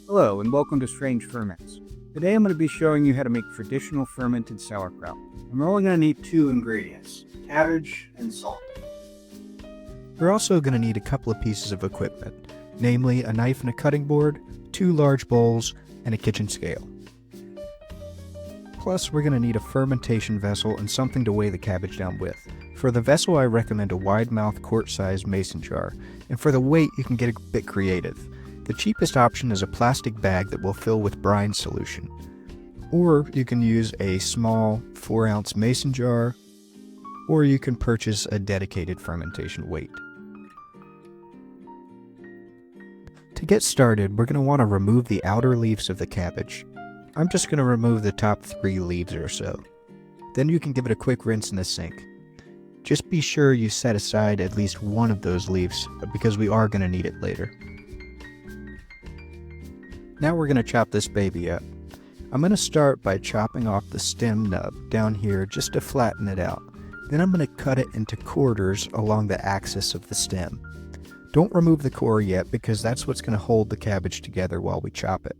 Hello and welcome to Strange Ferments. Today I'm going to be showing you how to make traditional fermented sauerkraut. I'm only going to need two ingredients, cabbage and salt. We're also going to need a couple of pieces of equipment, namely a knife and a cutting board, 2 large bowls, and a kitchen scale. Plus, we're going to need a fermentation vessel and something to weigh the cabbage down with. For the vessel, I recommend a wide-mouth quart-sized mason jar, and for the weight, you can get a bit creative. The cheapest option is a plastic bag that will fill with brine solution. Or you can use a small 4-ounce mason jar, or you can purchase a dedicated fermentation weight. To get started, we're going to want to remove the outer leaves of the cabbage. I'm just going to remove the top 3 leaves or so. Then you can give it a quick rinse in the sink. Just be sure you set aside at least one of those leaves because we are going to need it later. Now we're going to chop this baby up. I'm going to start by chopping off the stem nub down here just to flatten it out. Then I'm going to cut it into quarters along the axis of the stem. Don't remove the core yet because that's what's going to hold the cabbage together while we chop it.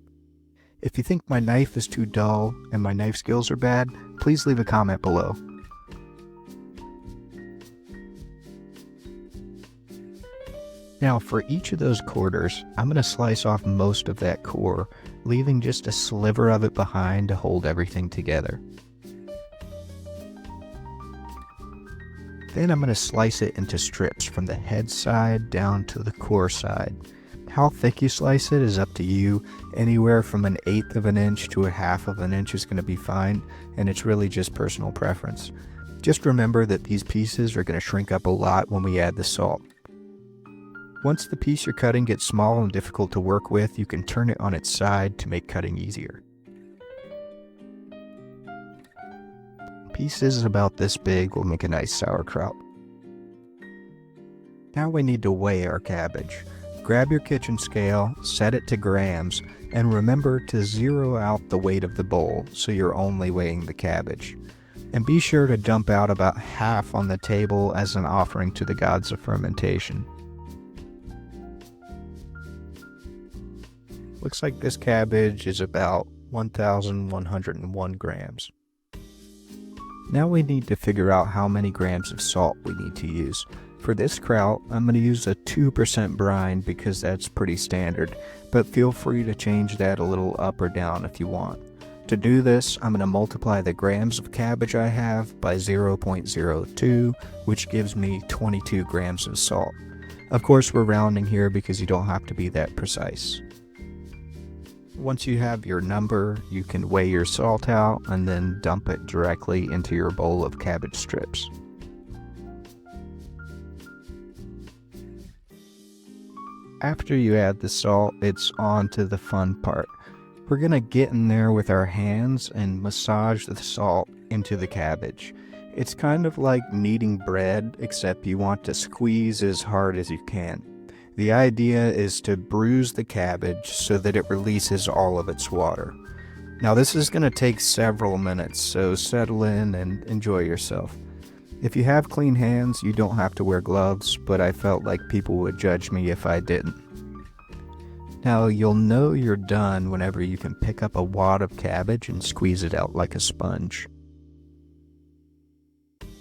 If you think my knife is too dull and my knife skills are bad, please leave a comment below. Now for each of those quarters, I'm going to slice off most of that core, leaving just a sliver of it behind to hold everything together. Then I'm going to slice it into strips from the head side down to the core side. How thick you slice it is up to you. Anywhere from 1/8 of an inch to 1/2 of an inch is going to be fine, and it's really just personal preference. Just remember that these pieces are going to shrink up a lot when we add the salt. Once the piece you're cutting gets small and difficult to work with, you can turn it on its side to make cutting easier. Pieces about this big will make a nice sauerkraut. Now we need to weigh our cabbage. Grab your kitchen scale, set it to grams, and remember to zero out the weight of the bowl so you're only weighing the cabbage. And be sure to dump out about half on the table as an offering to the gods of fermentation. Looks like this cabbage is about 1,101 grams. Now we need to figure out how many grams of salt we need to use. For this kraut, I'm going to use a 2% brine because that's pretty standard, but feel free to change that a little up or down if you want. To do this, I'm going to multiply the grams of cabbage I have by 0.02, which gives me 22 grams of salt. Of course, we're rounding here because you don't have to be that precise. Once you have your number, you can weigh your salt out and then dump it directly into your bowl of cabbage strips. After you add the salt, it's on to the fun part. We're going to get in there with our hands and massage the salt into the cabbage. It's kind of like kneading bread, except you want to squeeze as hard as you can. The idea is to bruise the cabbage so that it releases all of its water. Now this is going to take several minutes, so settle in and enjoy yourself. If you have clean hands, you don't have to wear gloves, but I felt like people would judge me if I didn't. Now you'll know you're done whenever you can pick up a wad of cabbage and squeeze it out like a sponge.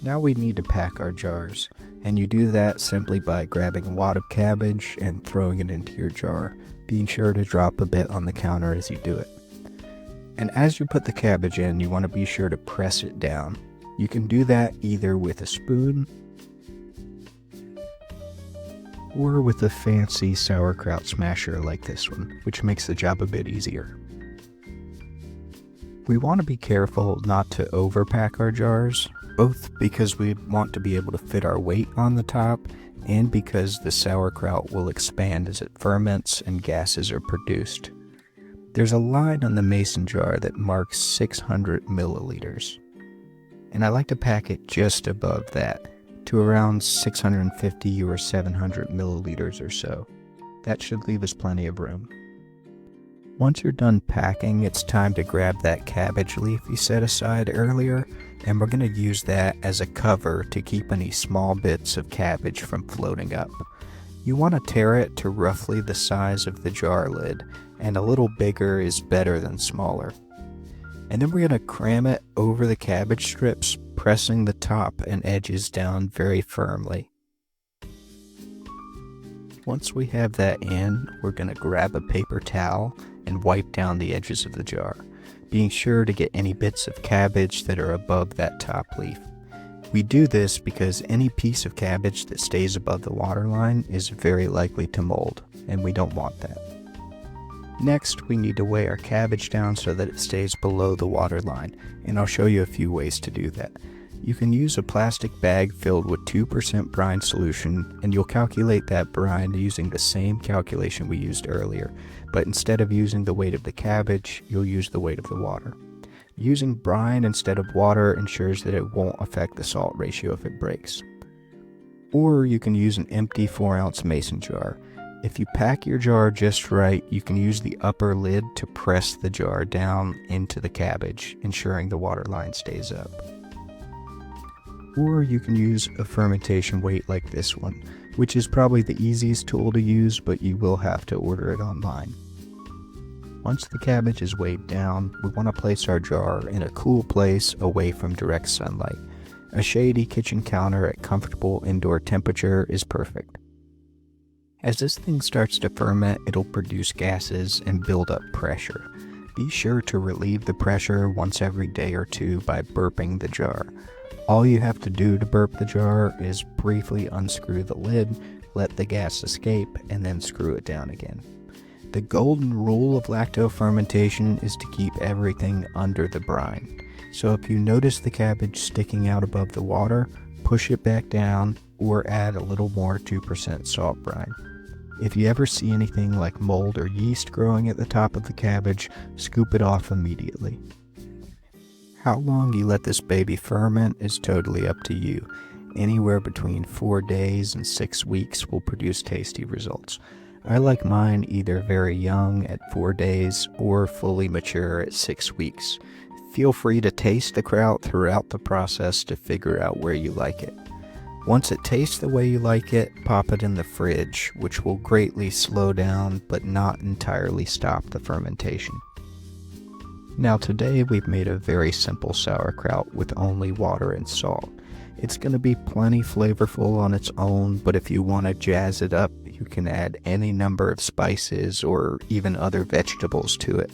Now we need to pack our jars, and you do that simply by grabbing a wad of cabbage and throwing it into your jar, being sure to drop a bit on the counter as you do it. And as you put the cabbage in, you want to be sure to press it down. You can do that either with a spoon or with a fancy sauerkraut smasher like this one, which makes the job a bit easier. We want to be careful not to overpack our jars, both because we want to be able to fit our weight on the top and because the sauerkraut will expand as it ferments and gases are produced. There's a line on the mason jar that marks 600 milliliters, and I like to pack it just above that to around 650 or 700 milliliters or so. That should leave us plenty of room. Once you're done packing, it's time to grab that cabbage leaf you set aside earlier, and we're going to use that as a cover to keep any small bits of cabbage from floating up. You want to tear it to roughly the size of the jar lid, and a little bigger is better than smaller. And then we're going to cram it over the cabbage strips, pressing the top and edges down very firmly. Once we have that in, we're going to grab a paper towel and wipe down the edges of the jar, being sure to get any bits of cabbage that are above that top leaf. We do this because any piece of cabbage that stays above the waterline is very likely to mold, and we don't want that. Next, we need to weigh our cabbage down so that it stays below the waterline, and I'll show you a few ways to do that. You can use a plastic bag filled with 2% brine solution, and you'll calculate that brine using the same calculation we used earlier, but instead of using the weight of the cabbage, you'll use the weight of the water. Using brine instead of water ensures that it won't affect the salt ratio if it breaks. Or you can use an empty 4-ounce mason jar. If you pack your jar just right, you can use the upper lid to press the jar down into the cabbage, ensuring the water line stays up. Or you can use a fermentation weight like this one, which is probably the easiest tool to use, but you will have to order it online. Once the cabbage is weighed down, we want to place our jar in a cool place away from direct sunlight. A shady kitchen counter at comfortable indoor temperature is perfect. As this thing starts to ferment, it'll produce gases and build up pressure. Be sure to relieve the pressure once every day or two by burping the jar. All you have to do to burp the jar is briefly unscrew the lid, let the gas escape, and then screw it down again. The golden rule of lacto fermentation is to keep everything under the brine. So if you notice the cabbage sticking out above the water, push it back down or add a little more 2% salt brine. If you ever see anything like mold or yeast growing at the top of the cabbage, scoop it off immediately. How long you let this baby ferment is totally up to you. Anywhere between 4 days and 6 weeks will produce tasty results. I like mine either very young at 4 days or fully mature at 6 weeks. Feel free to taste the kraut throughout the process to figure out where you like it. Once it tastes the way you like it, pop it in the fridge, which will greatly slow down but not entirely stop the fermentation. Now today we've made a very simple sauerkraut with only water and salt. It's going to be plenty flavorful on its own, but if you want to jazz it up, you can add any number of spices or even other vegetables to it.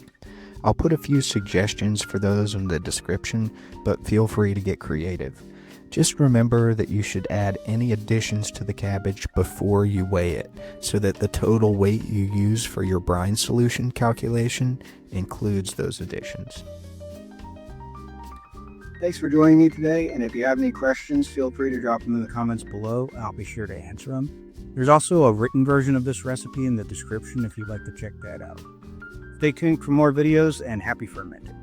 I'll put a few suggestions for those in the description, but feel free to get creative. Just remember that you should add any additions to the cabbage before you weigh it, so that the total weight you use for your brine solution calculation includes those additions. Thanks for joining me today, and if you have any questions, feel free to drop them in the comments below. I'll be sure to answer them. There's also a written version of this recipe in the description if you'd like to check that out. Stay tuned for more videos, and happy fermenting.